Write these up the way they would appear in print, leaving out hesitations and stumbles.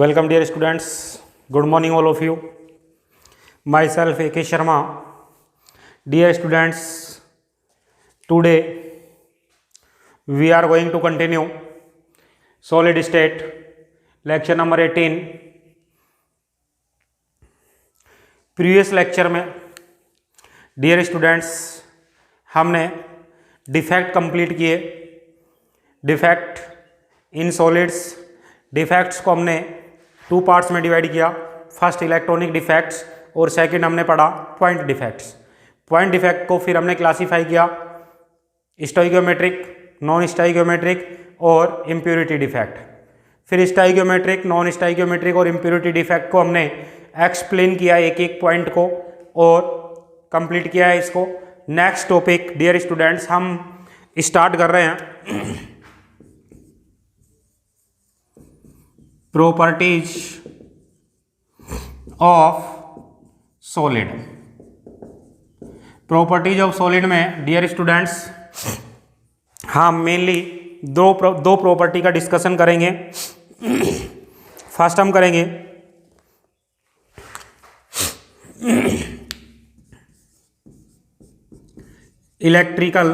Welcome dear students. Good morning all of you. Myself A.K. Sharma. Dear students, today we are going to continue solid state lecture number 18. Previous lecture में dear students हमने defect complete किए. Defect in solids. Defects को हमने two parts में divide किया. First electronic defects और second हमने पढ़ा पॉइंट डिफेक्ट्स. पॉइंट डिफेक्ट को फिर हमने क्लासीफाई किया स्टोइकियोमेट्रिक, नॉन स्टोइकियोमेट्रिक और इम्प्योरिटी डिफेक्ट. फिर स्टोइकियोमेट्रिक, नॉन स्टोइकियोमेट्रिक और इम्प्योरिटी डिफेक्ट को हमने एक्सप्लेन किया एक एक पॉइंट को और कंप्लीट किया है इसको. नेक्स्ट टॉपिक डियर स्टूडेंट्स हम स्टार्ट कर रहे हैं properties of solid. Properties of solid में डियर स्टूडेंट्स हम मेनली दो प्रॉपर्टी का डिस्कशन करेंगे. फर्स्ट हम करेंगे electrical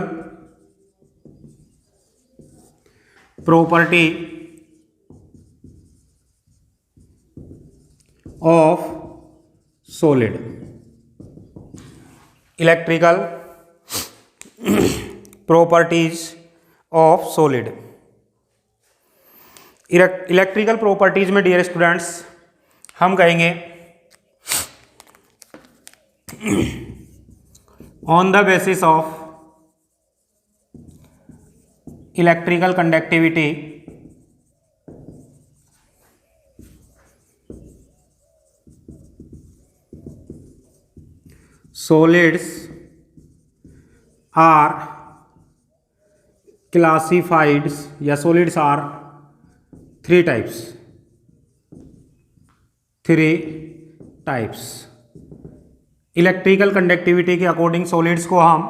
property of solid. Electrical properties of solid. Electrical properties में डियर स्टूडेंट्स हम कहेंगे on the basis of electrical conductivity solids are classified या solids are three types. Electrical conductivity के अकॉर्डिंग सॉलिड्स को हम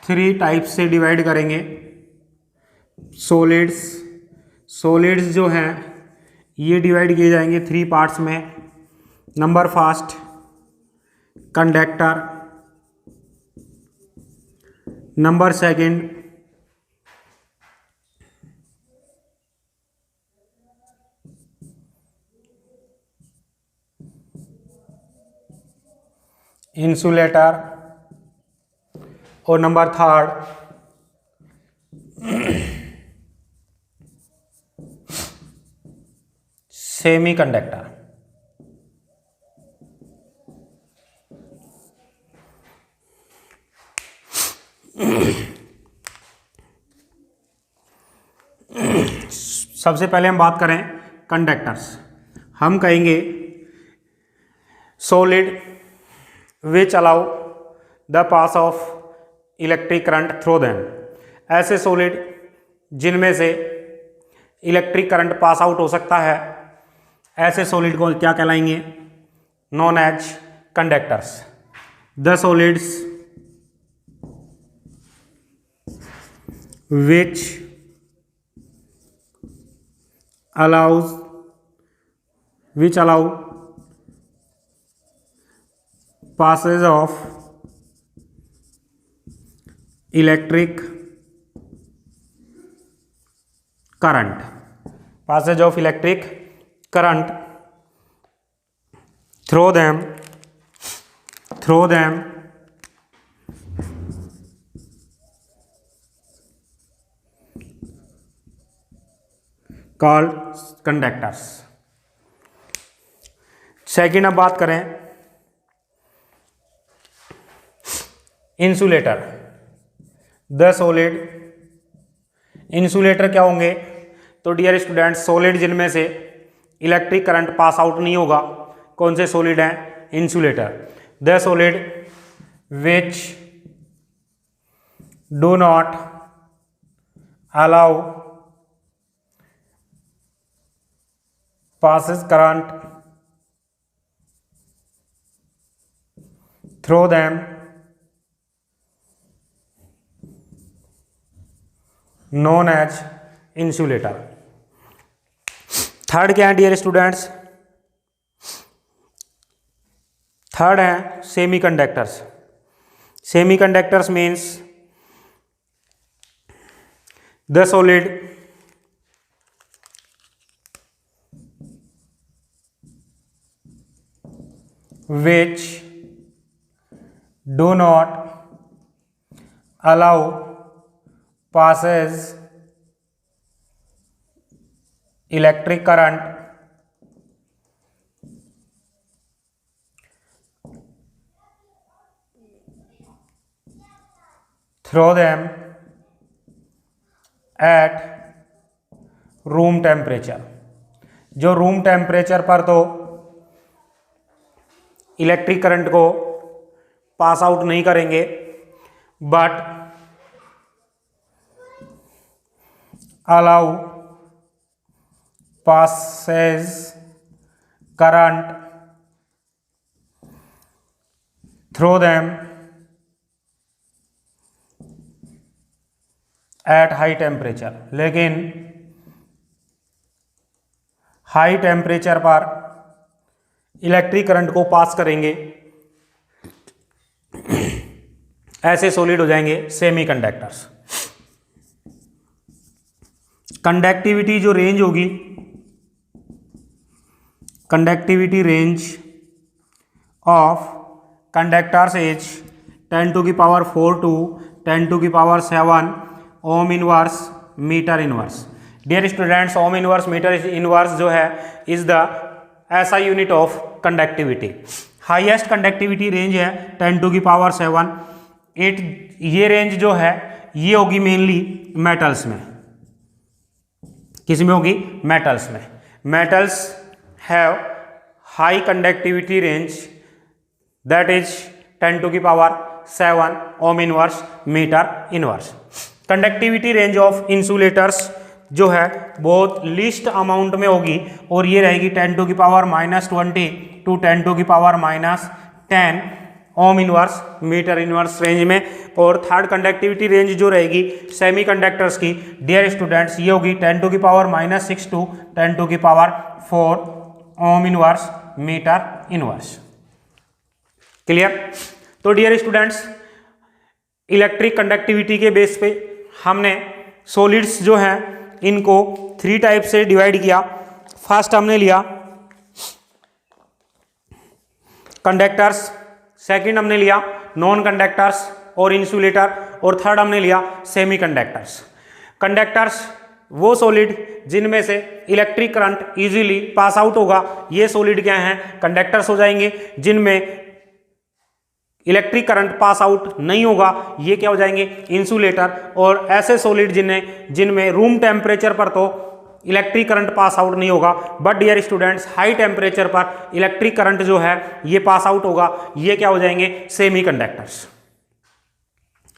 थ्री टाइप्स से divide करेंगे. Solids जो हैं ये डिवाइड किए जाएंगे थ्री पार्ट्स में. Number first conductor, number second insulator और नंबर थर्ड सेमी कंडक्टर. सबसे पहले हम बात करें कंडक्टर्स. हम कहेंगे solid which allow the pass of electric current through them. ऐसे सॉलिड जिनमें से इलेक्ट्रिक करंट पास आउट हो सकता है, ऐसे सॉलिड को क्या कहलाएंगे? Known as conductors. The solids which allow passage of electric current through them called conductors. Second अब बात करें इंसुलेटर. द सॉलिड इंसुलेटर क्या होंगे? तो डियर स्टूडेंट सॉलिड जिनमें से इलेक्ट्रिक करंट पास आउट नहीं होगा, कौन से सॉलिड हैं? Insulator. The solid which do not allow passes current through them known as insulator. Third क्या है डियर स्टूडेंट्स? थर्ड है semiconductors. Semiconductors means the solid which do not allow passes electric current through them at room temperature. जो room temperature पर तो electric current को pass out नहीं करेंगे, but allow passage current through them at high temperature. लेकिन high temperature पर electric current को pass करेंगे, ऐसे सॉलिड हो जाएंगे सेमीकंडक्टर्स। कंडक्टिविटी जो रेंज होगी, conductivity range of conductors is 10 to the power 4 to 10 to the power 7 ohm inverse metre inverse. Dear students, ohm inverse metre inverse जो है is the SI unit of conductivity. Highest conductivity range है 10 to the power 7। ये range जो है ये होगी mainly metals में। किस में होगी? मेटल्स में। Metals have high conductivity range that is 10 to the power 7 ohm inverse metre inverse. Conductivity range of insulators जो है बहुत लीस्ट अमाउंट में होगी और ये रहेगी 10 to the power -20 to 10 to the power -10 ohm inverse metre inverse range में। और थर्ड कंडक्टिविटी रेंज जो रहेगी सेमीकंडक्टर्स की डियर स्टूडेंट्स ये होगी 10 to the power -6 to 10 to the power 4 ohm inverse metre inverse. Clear? तो डियर स्टूडेंट्स, इलेक्ट्रिक कंडक्टिविटी के base पे हमने सॉलिड्स जो हैं इनको 3 टाइप से डिवाइड किया। फर्स्ट हमने लिया कंडक्टर्स, सेकंड हमने लिया नॉन कंडक्टर्स और इंसुलेटर, और थर्ड हमने लिया सेमीकंडक्टर्स। कंडक्टर्स वो सॉलिड जिनमें से electric current easily pass out होगा, ये सॉलिड क्या हैं? कंडक्टर्स हो जाएंगे। जिनमें इलेक्ट्रिक करंट पास आउट नहीं होगा, ये क्या हो जाएंगे? इंसुलेटर। और ऐसे सॉलिड जिनमें रूम टेम्परेचर पर तो इलेक्ट्रिक करंट पास आउट नहीं होगा, but dear students high temperature पर इलेक्ट्रिक करंट जो है ये पास आउट होगा, ये क्या हो जाएंगे? सेमीकंडक्टर्स।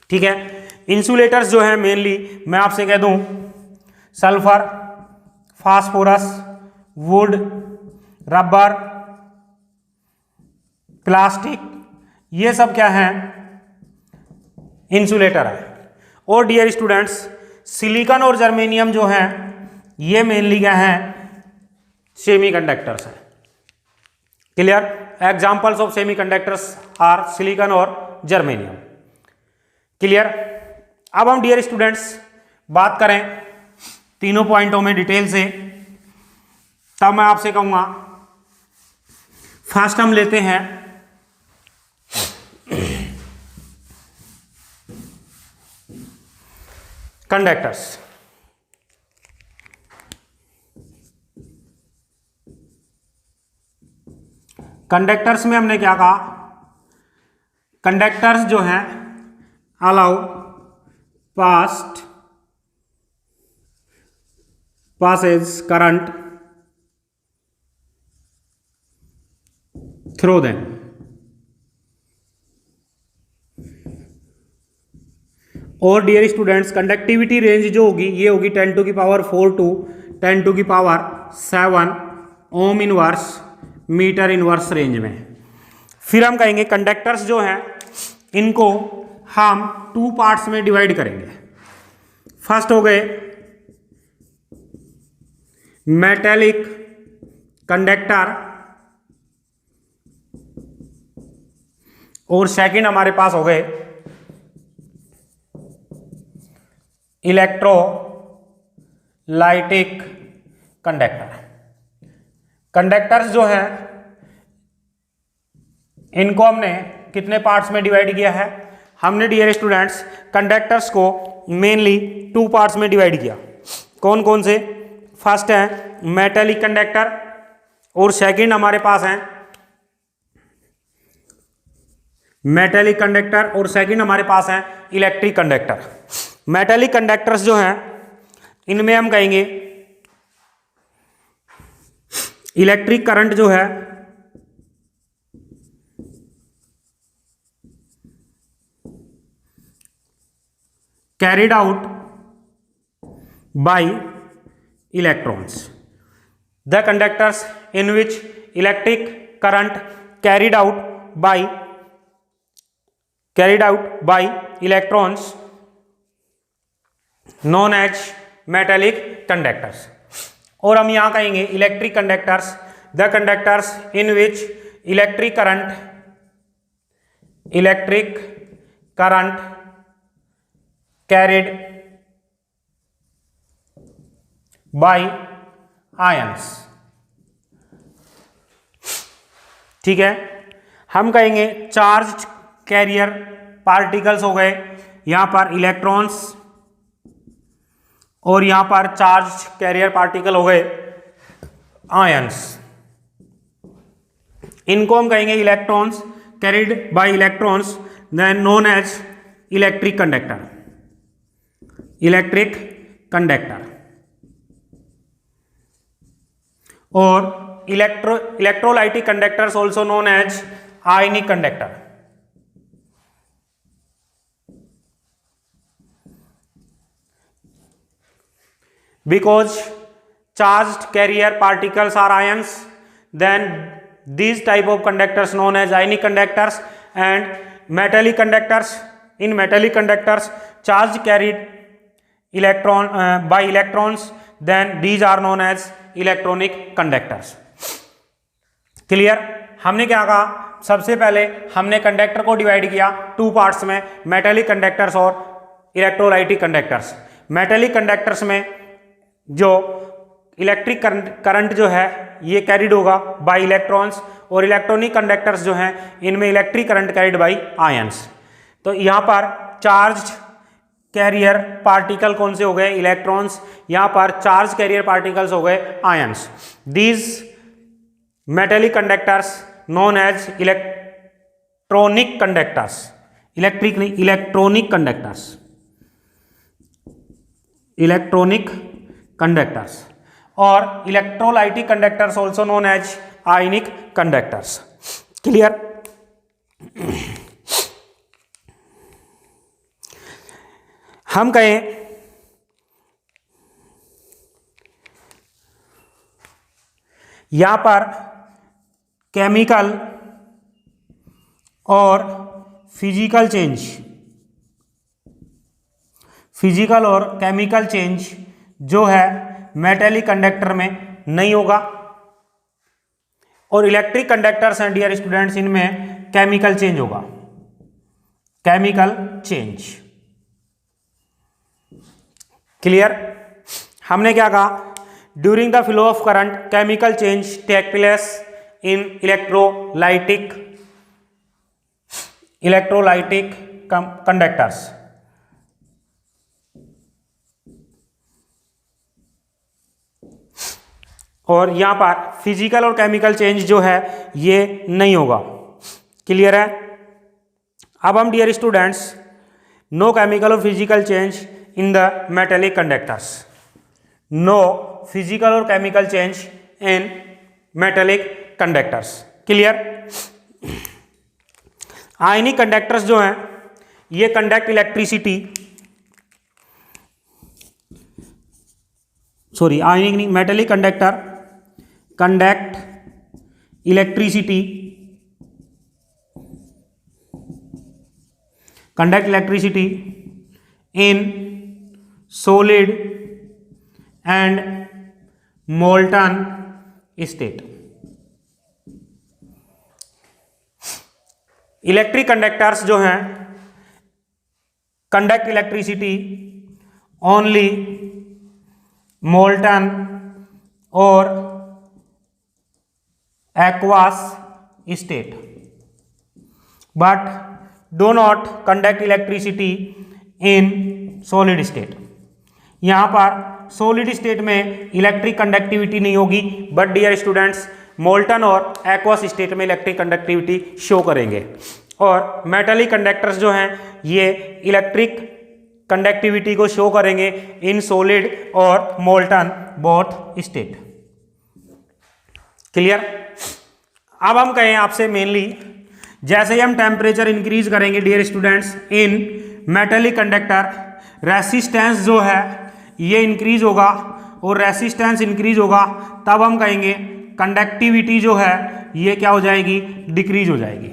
ठीक है। इंसुलेटर्स जो है मेनली मैं आपसे कह दूं sulphur, phosphorus, wood, rubber, plastic, ये सब क्या है? इंसुलेटर है। और डियर स्टूडेंट्स सिलिकॉन और जर्मेनियम जो है ये मेनली क्या है? सेमीकंडक्टर्स है। Clear? Examples of semiconductors are silicon और जर्मेनियम। क्लियर? अब हम डियर स्टूडेंट्स बात करें तीनों पॉइंटों में डिटेल से, तब मैं आपसे कहूंगा फर्स्ट हम लेते हैं कंडक्टर्स। कंडक्टर्स में हमने क्या कहा? कंडक्टर्स जो हैं allow passage current through them. और डियर स्टूडेंट्स कंडक्टिविटी रेंज जो होगी ये होगी 10 to the power 4 to 10 to the power 7 ohm inverse metre inverse range में। फिर हम कहेंगे कंडक्टर्स जो हैं इनको हम 2 पार्ट्स में डिवाइड करेंगे। फर्स्ट हो गए मेटेलिक कंडक्टर और सेकंड हमारे पास हो गए इलेक्ट्रोलाइटिक कंडक्टर। कंडक्टर्स जो हैं इनको हमने कितने पार्ट्स में डिवाइड किया है? हमने डियर स्टूडेंट्स कंडक्टर्स को मेनली 2 पार्ट्स में डिवाइड किया। कौन कौन से? फर्स्ट है मेटेलिक कंडक्टर और सेकंड हमारे पास है मेटेलिक कंडक्टर और सेकंड हमारे पास है इलेक्ट्रिक कंडक्टर। मेटेलिक कंडक्टर्स जो हैं इनमें हम कहेंगे इलेक्ट्रिक करंट जो है carried out by electrons. The conductors in which electric current carried out by electrons known as metallic conductors. और हम यहां कहेंगे electric conductors, the conductors in which electric current carried by ions। ठीक है, हम कहेंगे चार्ज कैरियर पार्टिकल्स हो गए यहां पर इलेक्ट्रॉन्स और यहां पर चार्ज कैरियर पार्टिकल हो गए आयंस। इनको हम कहेंगे electrons carried by electrons, then known as electric conductor. Electric conductor और electrolytic conductors also known as ionic conductor. Because charged carrier particles are ions, then these type of conductors known as ionic conductors and metallic conductors. In metallic conductors, charge carried by electrons, then these are known as electronic conductors. Clear? हमने क्या कहा? सबसे पहले हमने conductor को divide किया 2 parts में, metallic conductors और इलेक्ट्रोलाइटिक कंडक्टर्स। मेटेलिक कंडक्टर्स में जो इलेक्ट्रिक करंट जो है ये कैरिड होगा बाय इलेक्ट्रॉन्स और इलेक्ट्रॉनिक कंडक्टर्स जो हैं इनमें electric current carried by ions. तो यहाँ पर चार्ज कैरियर पार्टिकल कौन से हो गए? इलेक्ट्रॉन्स। यहाँ पर चार्ज कैरियर पार्टिकल्स हो गए ions. These metallic conductors known as electronic conductors. Electric नहीं, इलेक्ट्रॉनिक कंडक्टर्स। इलेक्ट्रॉनिक कंडक्टर्स और electrolytic conductors also known as ionic conductors. Clear? हम कहें यहां पर केमिकल और फिजिकल और केमिकल चेंज जो है मेटेलिक कंडक्टर में नहीं होगा और इलेक्ट्रिक कंडक्टर्स हैं डियर स्टूडेंट्स इनमें केमिकल चेंज होगा। Chemical change. क्लियर? हमने क्या कहा? During the flow of current chemical change take place in electrolytic conductors. और यहां पर फिजिकल और केमिकल चेंज जो है ये नहीं होगा। क्लियर है? अब हम डियर स्टूडेंट्स नो केमिकल और physical change in the metallic conductors. No physical or chemical change in metallic conductors. Clear? Ionic conductors जो हैं ये कंडक्ट इलेक्ट्रिसिटी, सॉरी आयनिक नहीं, metallic conductor conduct electricity in solid and molten state. Electric conductors जो हैं conduct electricity only molten और aqueous state but do not conduct electricity in solid state। यहाँ पर solid state में इलेक्ट्रिक कंडक्टिविटी नहीं होगी, but dear students molten और aqueous state में इलेक्ट्रिक कंडक्टिविटी शो करेंगे। और मेटलिक कंडक्टर्स जो हैं ये इलेक्ट्रिक कंडक्टिविटी को शो करेंगे इन सॉलिड और मोल्टन बोथ स्टेट। क्लियर। अब हम कहें आपसे मेनली जैसे ही हम टेम्परेचर इंक्रीज करेंगे dear students in metallic conductor resistance जो है ये इंक्रीज होगा, और रेसिस्टेंस इंक्रीज होगा तब हम कहेंगे कंडक्टिविटी जो है ये क्या हो जाएगी, डिक्रीज हो जाएगी।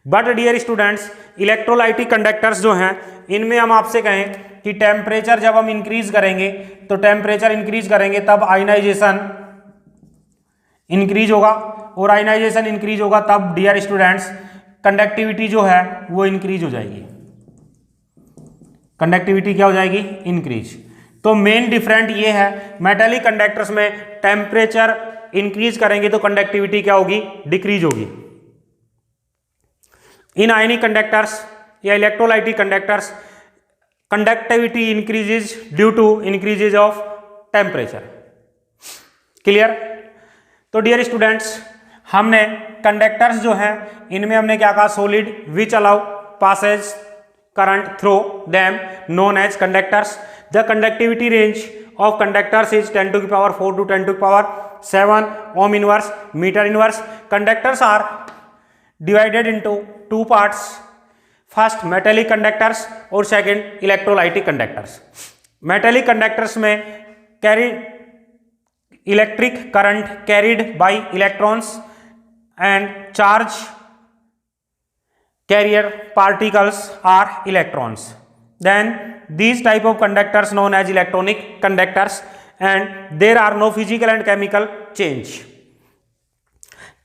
But dear students electrolytic conductors जो हैं इनमें हम आपसे कहें कि टेम्परेचर जब हम इंक्रीज करेंगे तो टेम्परेचर इंक्रीज करेंगे तब आयनाइजेशन इंक्रीज होगा, और आयनाइजेशन इंक्रीज होगा तब डियर स्टूडेंट्स कंडक्टिविटी जो है वो इंक्रीज हो जाएगी। कंडक्टिविटी क्या हो जाएगी, इंक्रीज। तो मेन डिफरेंट ये है मेटलिक कंडक्टर्स में टेम्परेचर इंक्रीज करेंगे तो कंडक्टिविटी क्या होगी, डिक्रीज होगी। इन आयनिक कंडक्टर्स या electrolytic conductors conductivity increases due to increases of temperature. Clear. तो डियर स्टूडेंट्स हमने कंडक्टर्स जो हैं इनमें हमने क्या कहा, solid which allow passage current through them known as conductors. The conductivity range of conductors is 10 to the power 4 to 10 to the power 7 ohm inverse meter inverse। Conductors are divided into two parts, first metallic conductors और second electrolytic conductors। metallic conductors में carry electric current carried by electrons and charge carrier particles are electrons। then these type of conductors known as electronic conductors and there are no physical and chemical change।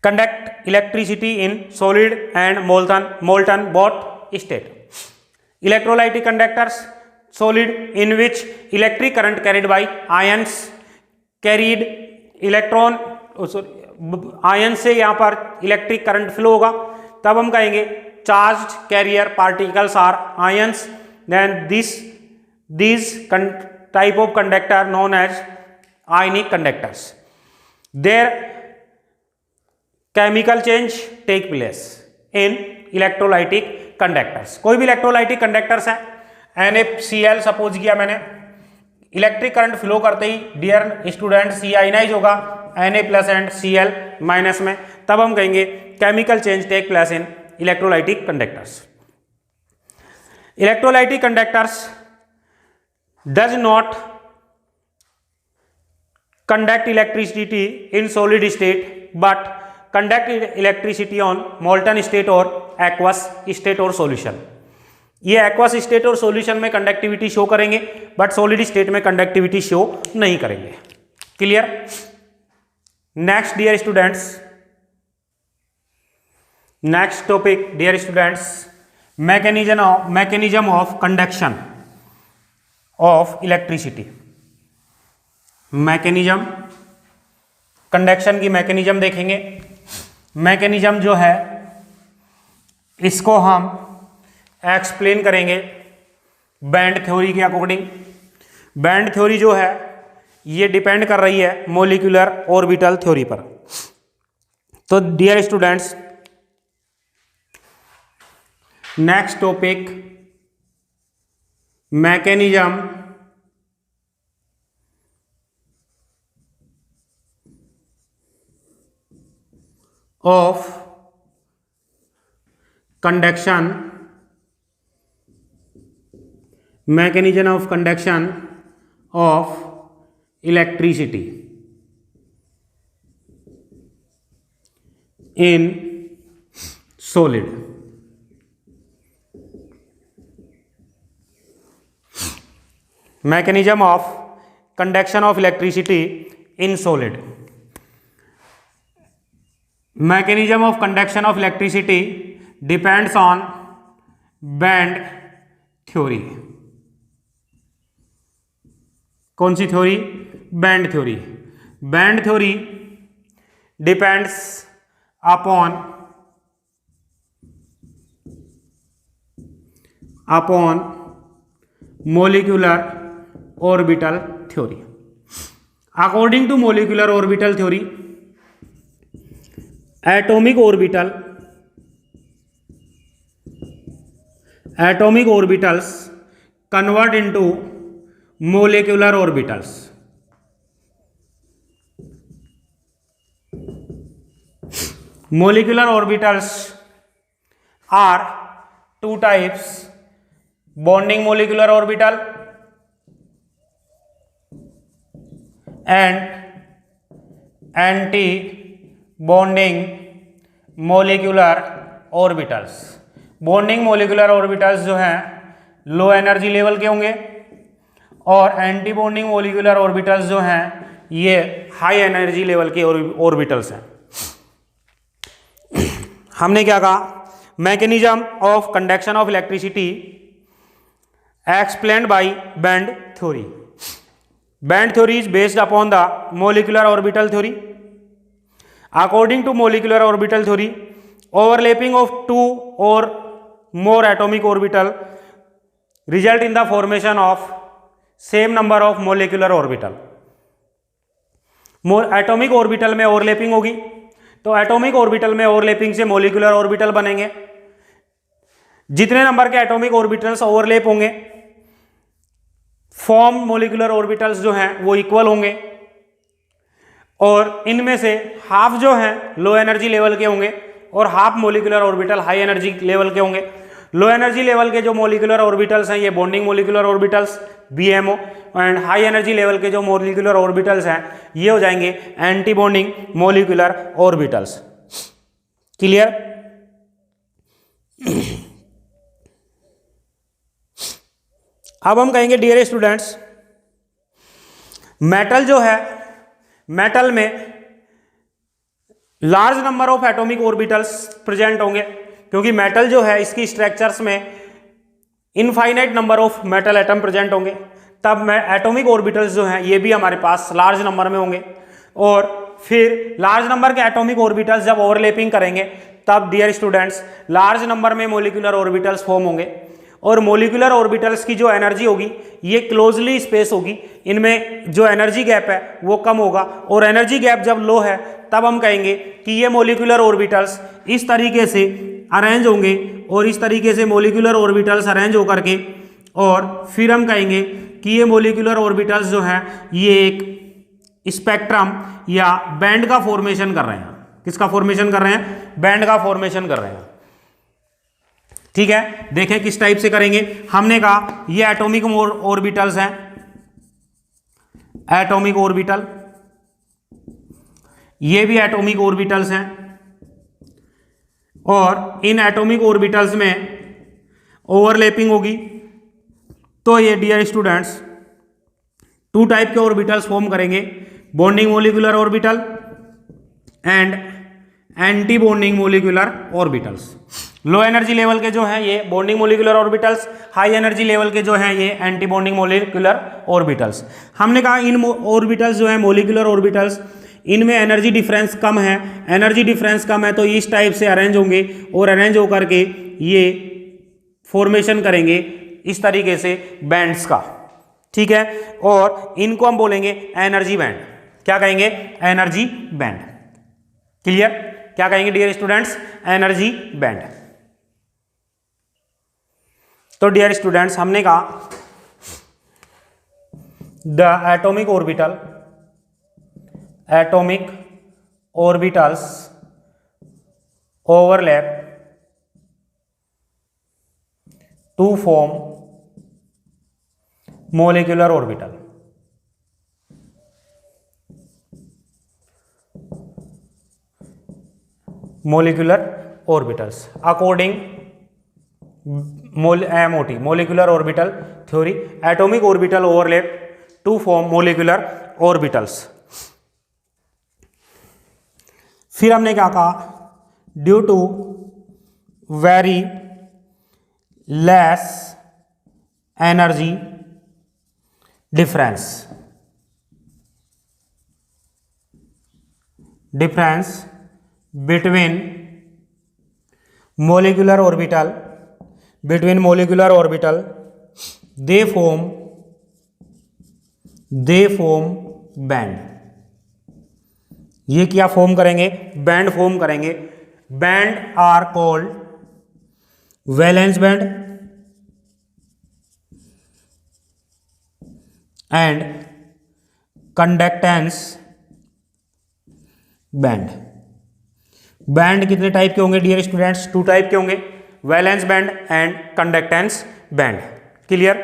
conduct electricity in solid and molten both state। electrolytic conductors solid in which electric current carried by ions carried electron ion से यहाँ पर electric current flow होगा तब हम कहेंगे charged carrier particles are ions. Then this type of conductor known as ionic conductors. There chemical change take place in electrolytic conductors. कोई भी electrolytic conductors है NaCl सपोज किया मैंने, इलेक्ट्रिक करंट फ्लो करते ही डियर स्टूडेंट सी ionise होगा Na+ and Cl- में, तब हम कहेंगे chemical change take place in electrolytic conductors. Electrolytic conductors does not conduct electricity in solid state but conduct electricity on molten state और aqueous state और solution। ये aqueous state और solution में conductivity show करेंगे बट सॉलिड स्टेट में conductivity show नहीं करेंगे। Clear. Next dear students, next topic dear students mechanism of conduction of electricity. Mechanism conduction की मैकेनिज्म देखेंगे। मैकेनिज्म जो है इसको हम एक्सप्लेन करेंगे बैंड थ्योरी के अकॉर्डिंग। बैंड थ्योरी जो है ये डिपेंड कर रही है मॉलिक्यूलर ऑर्बिटल थ्योरी पर। तो dear students next topic mechanism of conduction, mechanism of conduction of electricity in solid। mechanism of conduction of electricity in solid। mechanism of conduction of electricity depends on band theory. कौन सी theory? Band theory. Band theory depends upon molecular orbital theory. According to molecular orbital theory, atomic orbitals convert into molecular orbitals. Molecular orbitals are two types: bonding molecular orbital and anti-bonding molecular orbitals. Bonding molecular orbitals जो हैं लो energy level के होंगे और anti bonding molecular orbitals जो हैं ये high energy level के orbitals हैं। हमने क्या कहा? Mechanism of conduction of electricity explained by band theory. Band theory is based upon the molecular orbital theory. According to molecular orbital theory, overlapping of two or more atomic orbital result in the formation of same number of molecular orbital. Atomic orbital में overlapping होगी तो atomic orbital में overlapping से molecular orbital बनेंगे। जितने number के atomic orbitals overlap होंगे form molecular orbitals जो हैं वो इक्वल होंगे और इनमें से हाफ जो हैं लो एनर्जी लेवल के होंगे और half molecular orbital high energy level के होंगे। लो एनर्जी लेवल के जो मोलिकुलर ऑर्बिटल्स हैं ये bonding molecular orbitals BMO and high energy level के जो मोलिकुलर ऑर्बिटल्स हैं ये हो जाएंगे anti bonding molecular orbitals. Clear? अब हम कहेंगे डियर स्टूडेंट्स, मेटल जो है मेटल में large number of atomic orbitals present होंगे क्योंकि मेटल जो है इसकी स्ट्रक्चर्स में infinite number of metal atom present होंगे। तब में एटॉमिक ऑर्बिटल्स जो हैं ये भी हमारे पास लार्ज नंबर में होंगे और फिर लार्ज नंबर के एटॉमिक ऑर्बिटल्स जब ओवरलैपिंग करेंगे तब डियर स्टूडेंट्स लार्ज नंबर में मोलिकुलर ऑर्बिटल्स फॉर्म होंगे और मोलिकुलर ऑर्बिटल्स की जो एनर्जी होगी ये क्लोजली स्पेस होगी, इनमें जो एनर्जी गैप है वो कम होगा और एनर्जी गैप जब लो है तब हम कहेंगे कि ये मोलिकुलर ऑर्बिटल्स इस तरीके से अरेंज होंगे और इस तरीके से मोलिकुलर ऑर्बिटल्स अरेंज होकर के और फिर हम कहेंगे कि ये मोलिकुलर ऑर्बिटल्स जो हैं ये एक स्पेक्ट्रम या बैंड का फॉर्मेशन कर रहे हैं। किसका फॉर्मेशन कर रहे हैं? बैंड का फॉर्मेशन कर रहे हैं। ठीक है, देखें किस टाइप से करेंगे। हमने कहा ये एटॉमिक ऑर्बिटल्स हैं, एटॉमिक ऑर्बिटल, ये भी एटॉमिक ऑर्बिटल्स हैं और इन एटॉमिक ऑर्बिटल्स में ओवरलैपिंग होगी तो ये डियर स्टूडेंट्स टू टाइप के ऑर्बिटल्स फॉर्म करेंगे, bonding molecular orbital and anti bonding molecular orbitals. Low energy level के जो हैं ये bonding molecular orbitals, high energy level के जो हैं ये एंटी बॉन्डिंग मोलिकुलर ऑर्बिटल्स। हमने कहा इन ऑर्बिटल्स जो हैं मोलिकुलर ऑर्बिटल्स इनमें एनर्जी डिफरेंस कम है, एनर्जी डिफरेंस कम है तो इस टाइप से अरेंज होंगे और अरेंज होकर के ये फॉर्मेशन करेंगे इस तरीके से बैंड्स का। ठीक है, और इनको हम बोलेंगे एनर्जी बैंड। क्या कहेंगे? Energy band. क्लियर? क्या कहेंगे डियर स्टूडेंट्स? Energy band. तो डियर स्टूडेंट्स हमने कहा the atomic orbitals overlap to form molecular orbital. Molecular orbitals according MOT molecular orbital theory, atomic orbital overlap to form molecular orbitals. फिर हमने क्या कहा? Due to very less energy difference between molecular orbital they form band. ये क्या form करेंगे? Band form करेंगे। Band are called valence band and conductance band. Band कितने type के होंगे डियर स्टूडेंट्स? 2 टाइप के होंगे, valence band and conductance band. Clear?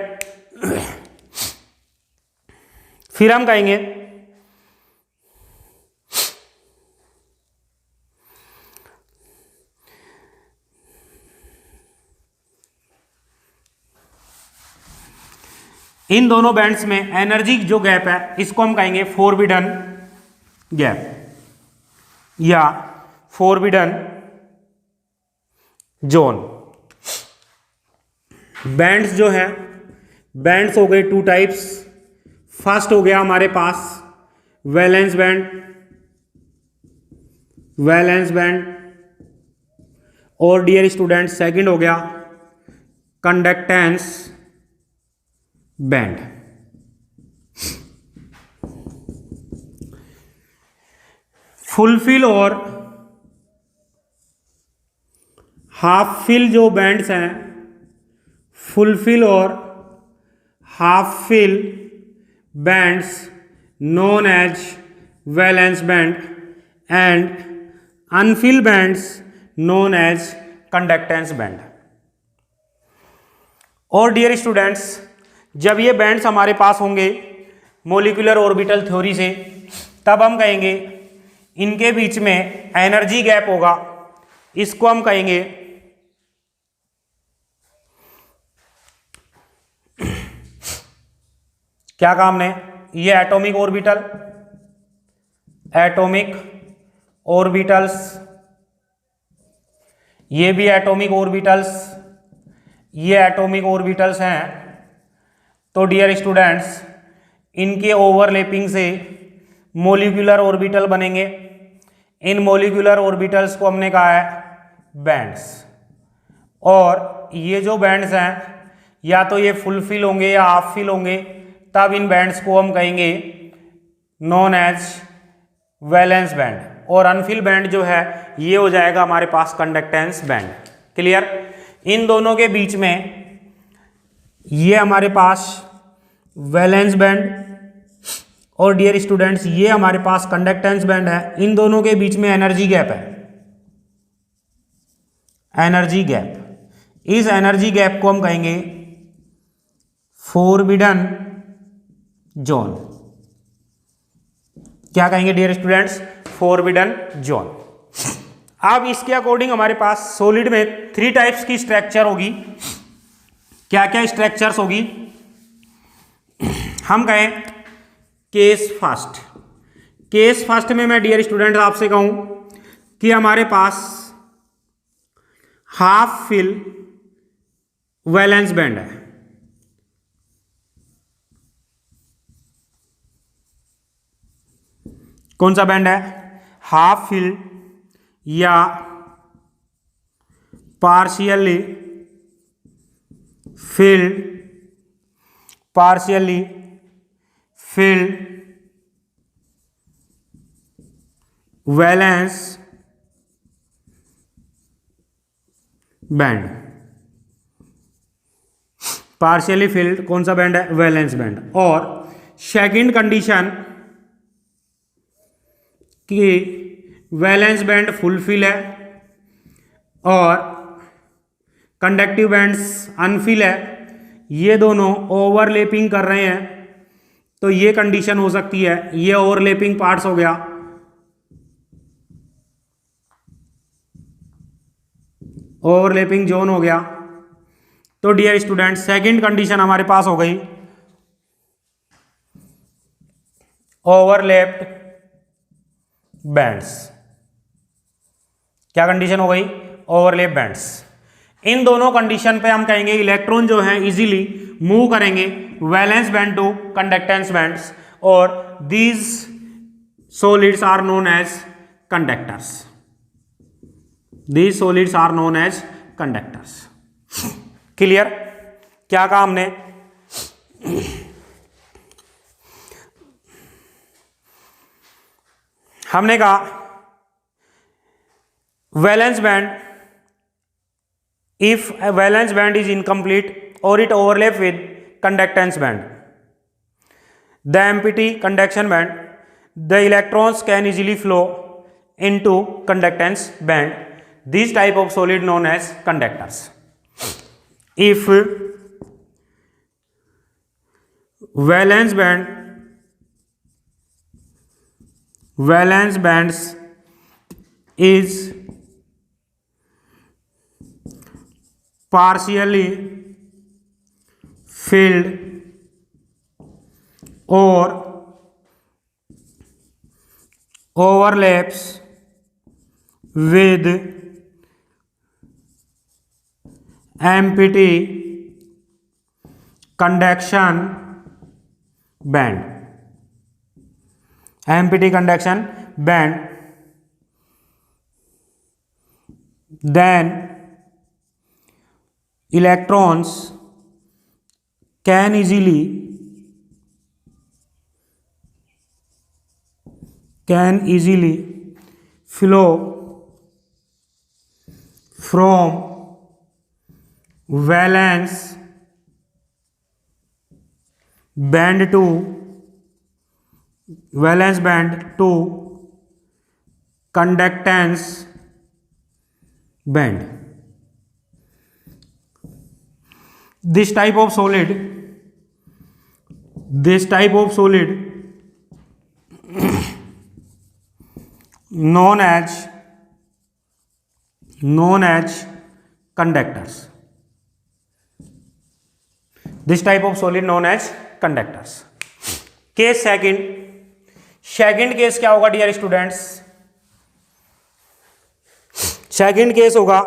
फिर हम कहेंगे इन दोनों बैंड्स में एनर्जी जो गैप है इसको हम कहेंगे फोरबिडन गैप या फोरबिडन जोन। बैंड्स जो है, बैंड्स हो गए 2 टाइप्स। फर्स्ट हो गया हमारे पास वैलेंस बैंड और डियर स्टूडेंट सेकंड हो गया कंडक्टेंस बैंड। फुलफिल और हाफ फिल जो बैंड्स हैं, फुलफिल और half fill bands known as valence band and unfilled bands known as conductance band। और डियर स्टूडेंट्स, जब ये बैंड्स हमारे पास होंगे मोलिकुलर ऑर्बिटल थ्योरी से, तब हम कहेंगे इनके बीच में एनर्जी गैप होगा। इसको हम कहेंगे क्या काम ने? ये एटॉमिक ऑर्बिटल्स, ये भी एटॉमिक ऑर्बिटल्स, ये एटॉमिक ऑर्बिटल्स हैं। तो डियर स्टूडेंट्स, इनके ओवरलैपिंग से मोलिकुलर ऑर्बिटल बनेंगे। इन मोलिकुलर ऑर्बिटल्स को हमने कहा है बैंड्स। और ये जो बैंड्स हैं या तो ये फुलफिल होंगे या हाफ फिल होंगे, तब इन बैंड्स को हम कहेंगे नॉन एज वैलेंस बैंड। और अनफिल बैंड जो है ये हो जाएगा हमारे पास कंडक्टेंस बैंड। क्लियर? इन दोनों के बीच में ये हमारे पास वैलेंस बैंड और डियर स्टूडेंट्स ये हमारे पास कंडक्टेंस बैंड है। इन दोनों के बीच में एनर्जी गैप है, एनर्जी गैप। इस एनर्जी गैप को हम कहेंगे फोरबिडन जोन। क्या कहेंगे डियर स्टूडेंट्स? Forbidden zone. अब इसके अकॉर्डिंग हमारे पास सॉलिड में 3 टाइप्स की स्ट्रक्चर होगी। क्या क्या स्ट्रक्चर्स होगी? हम कहें केस फर्स्ट में मैं डियर स्टूडेंट आपसे कहूं कि हमारे पास हाफ फिल वैलेंस बैंड है। कौन सा बैंड है? हाफ फिल या partially field valence band. Partially field कौन सा बैंड है? Valence band. और सेकंड कंडीशन कि वैलेंस बैंड फुलफिल है और कंडक्टिव बैंड्स अनफिल है, ये दोनों ओवरलैपिंग कर रहे हैं, तो ये कंडीशन हो सकती है। ये ओवरलैपिंग पार्ट्स हो गया, ओवरलैपिंग जोन हो गया। तो डियर स्टूडेंट, सेकंड कंडीशन हमारे पास हो गई ओवरलैप्ड बैंड्स। क्या कंडीशन हो गई? Overlap bands. इन दोनों कंडीशन पे हम कहेंगे इलेक्ट्रॉन जो है इजीली मूव करेंगे valence band to conductance bands, और these solids are known as conductors. These solids are known as conductors. Clear? क्या कहा हमने? हमने कहा valence band, if a valence band is incomplete or it overlap with conductance band, the empty conduction band, the electrons can easily flow into conductance band. This type of solid known as conductors. If valence bands is partially filled or overlaps with empty conduction band, then electrons can easily flow from valence band to conductance band. This type of solid known as conductors. This type of solid known as conductors. Case second case क्या होगा dear students? Second case होगा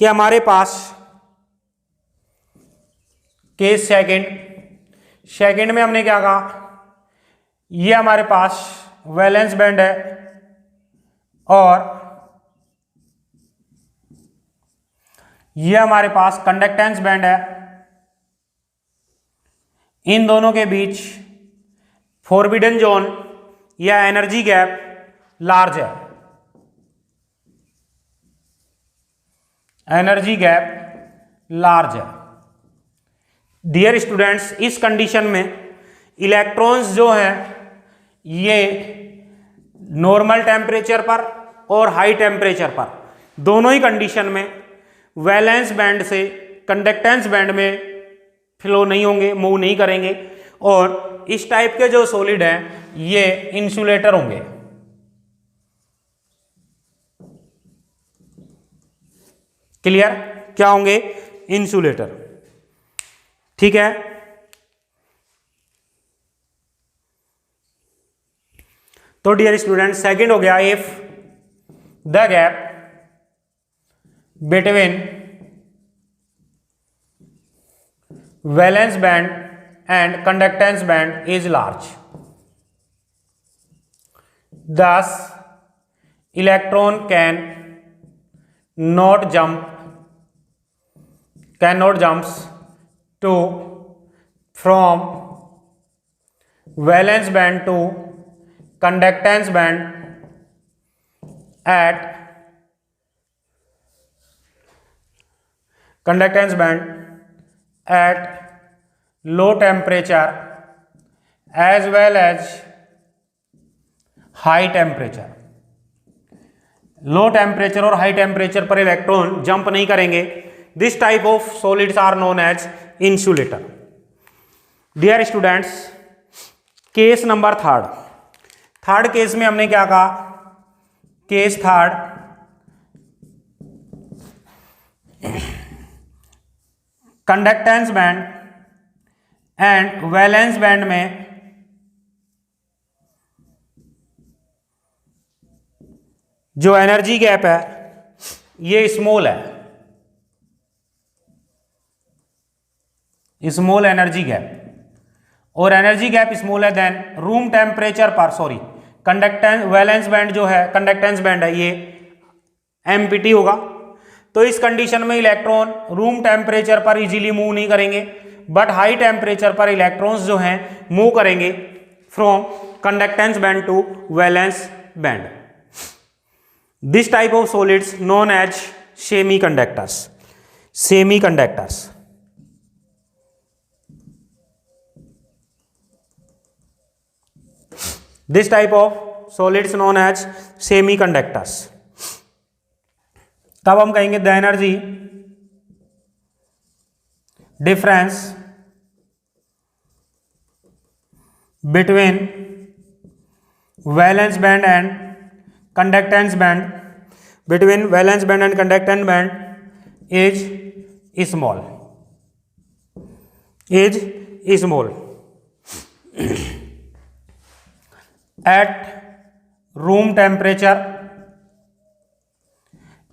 कि हमारे पास case second में हमने क्या कहा, ये हमारे पास वैलेंस बैंड है और ये हमारे पास कंडक्टेंस बैंड है। इन दोनों के बीच फॉरबिडन जोन या एनर्जी गैप लार्ज है, डियर स्टूडेंट्स। इस कंडीशन में इलेक्ट्रॉन्स जो हैं ये नॉर्मल टेम्परेचर पर और हाई टेम्परेचर पर दोनों ही कंडीशन में वैलेंस बैंड से कंडक्टेंस बैंड में फ्लो नहीं होंगे, मूव नहीं करेंगे, और इस टाइप के जो सॉलिड हैं ये इंसुलेटर होंगे। क्लियर? क्या होंगे? इंसुलेटर। ठीक है। तो डियर स्टूडेंट सेकंड हो गया, if the gap between valence band and conductance band is large, thus electron cannot jumps to from valence band to conductance band at low temperature as well as high temperature। Low temperature और high temperature पर electron jump नहीं करेंगे। This type of solids are known as insulator. Dear students, case number third case में हमने क्या कहा? Case third, conductance band and valence band में जो एनर्जी गैप है ये स्मॉल है, स्मॉल एनर्जी गैप, और एनर्जी गैप स्मॉल है देन रूम टेम्परेचर पर, सॉरी कंडक्टेंस वैलेंस बैंड जो है, कंडक्टेंस बैंड है, ये एमपीटी होगा। तो इस कंडीशन में इलेक्ट्रॉन रूम टेम्परेचर पर इजीली मूव नहीं करेंगे, बट हाई टेम्परेचर पर इलेक्ट्रॉन्स जो हैं मूव करेंगे from conductance band to valence band. This type of solids known as semiconductors, semiconductors. This type of solids known as semiconductors. तब हम कहेंगे the energy difference between valence band and conductance band, between valence band and conductance band is small, is small. At room temperature,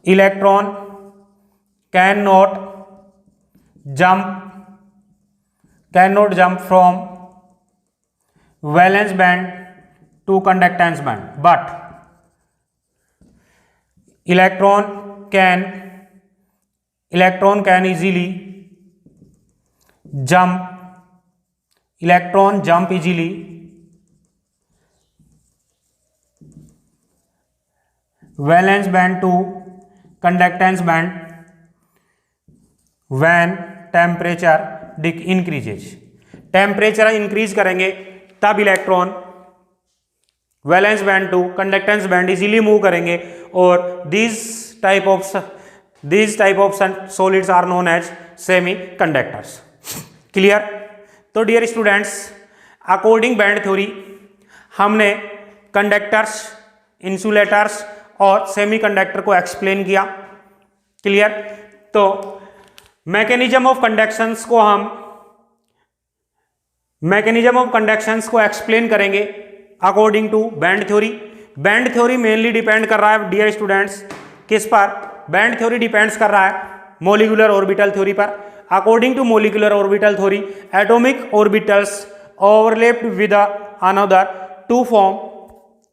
electron cannot jump from valence band to conductance band, but electron can easily jump easily valence band to conductance band when temperature increases. Temperature increase करेंगे तब electron valence band to conductance band easily move करेंगे, और this type of solids are known as semiconductors. Clear? तो dear students, according band theory हमने conductors, insulators और semiconductor को explain किया। Clear? तो मैकेनिज्म ऑफ कंडक्शंस को explain करेंगे according to band theory. Band theory mainly depend कर रहा है डियर स्टूडेंट्स किस पर? बैंड थ्योरी डिपेंड्स कर रहा है मोलिकुलर ऑर्बिटल थ्योरी पर। According to molecular orbital theory, atomic orbitals overlapped with another to form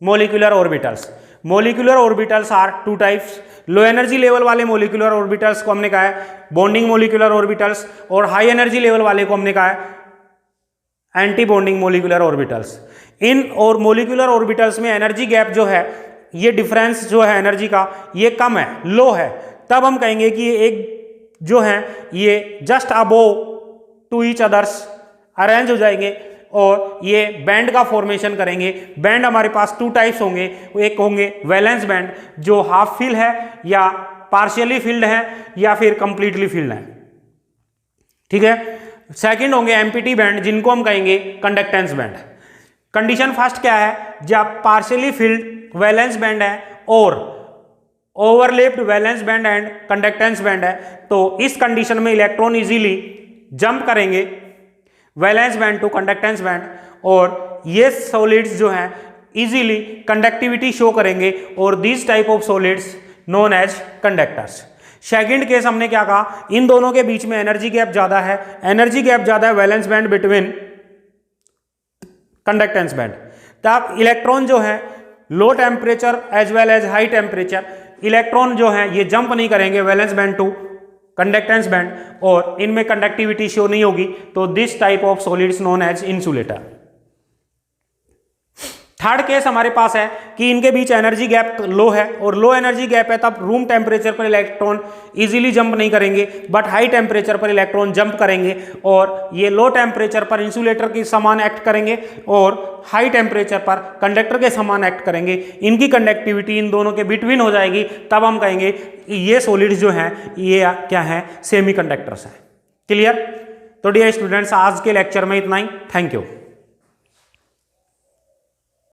molecular orbitals. Molecular orbitals are two types. Low energy level वाले मोलिकुलर ऑर्बिटल्स को हमने कहा है बॉन्डिंग मोलिकुलर ऑर्बिटल्स, और हाई एनर्जी लेवल वाले को हमने कहा है एंटी बॉन्डिंग मोलिकुलर ऑर्बिटल्स। इन और मोलिकुलर ऑर्बिटल्स में एनर्जी गैप जो है, ये डिफरेंस जो है एनर्जी का, ये कम है, लो है। तब हम कहेंगे कि एक जो है ये just above to each others arrange हो जाएंगे और ये बैंड का फॉर्मेशन करेंगे। बैंड हमारे पास टू टाइप्स होंगे, एक होंगे वैलेंस बैंड जो हाफ फिल है या पार्शियली फिल्ड है या फिर कंप्लीटली फिल्ड है। ठीक है? सेकंड होंगे एमपीटी बैंड जिनको हम कहेंगे कंडक्टेंस बैंड। कंडीशन फर्स्ट क्या है? जब पार्शियली फिल्ड वैलेंस बैंड है और overlapped valence band and conductance band है, तो इस कंडीशन में इलेक्ट्रॉन इजीली जंप करेंगे valence band to conductance band, और ये सॉलिड्स जो हैं इजीली कंडक्टिविटी शो करेंगे, और this type of solids known as conductors. Second case हमने क्या कहा? इन दोनों के बीच में एनर्जी गैप ज्यादा है, एनर्जी गैप ज्यादा है valence band between conductance band. तब इलेक्ट्रॉन जो है low temperature as well as high temperature, electron जो है ये जंप नहीं करेंगे valence band to conductance band, और इनमें कंडक्टिविटी शो नहीं होगी, तो this type of solids known as insulator. Third case हमारे पास है कि इनके बीच एनर्जी गैप लो है, और लो एनर्जी गैप है तब रूम टेम्परेचर पर इलेक्ट्रॉन इजीली जंप नहीं करेंगे, बट हाई टेम्परेचर पर इलेक्ट्रॉन जंप करेंगे, और ये लो टेम्परेचर पर इंसुलेटर के समान एक्ट करेंगे और हाई टेम्परेचर पर कंडक्टर के समान एक्ट करेंगे। इनकी कंडक्टिविटी इन दोनों के बिटवीन हो जाएगी, तब हम कहेंगे ये सॉलिड्स जो हैं ये क्या है? सेमीकंडक्टर्स हैं। क्लियर? तो डियर स्टूडेंट्स, आज के लेक्चर में इतना ही। Thank you.